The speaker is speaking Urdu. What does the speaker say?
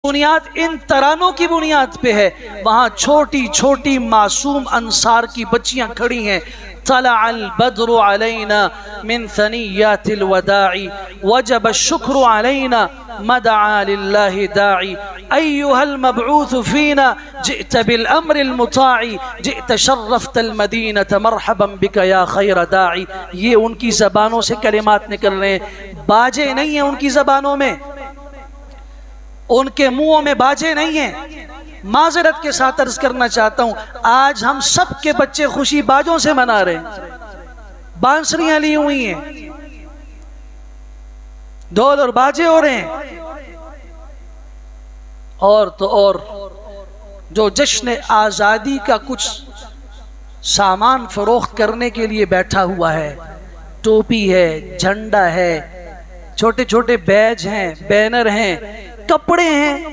بنیاد ان ترانوں کی بنیاد پہ ہے۔ وہاں چھوٹی چھوٹی معصوم انصار کی بچیاں کھڑی ہیں۔ طلع البدر علینا من ثنیات الوداع وجب الشکر علینا مدعا للہ داعی ایہا المبعوث فینا جئت بالامر المطاع جئت شرفت المدینة مرحبا بک یا خیر داعی۔ یہ ان کی زبانوں سے کلمات نکل رہے ہیں، باجے نہیں ہیں ان کی زبانوں میں، ان کے منہوں میں باجے نہیں ہیں۔ معذرت کے ساتھ عرض کرنا چاہتا ہوں، آج ہم سب کے بچے خوشی باجوں سے منا رہے ہیں، بانسریاں لی ہوئی ہیں، ڈھول اور باجے ہو رہے ہیں، اور تو اور جو جشن آزادی کا کچھ سامان فروخت کرنے کے لیے بیٹھا ہوا ہے، ٹوپی ہے، جھنڈا ہے، چھوٹے چھوٹے بیج ہیں، بینر ہیں، کپڑے ہیں،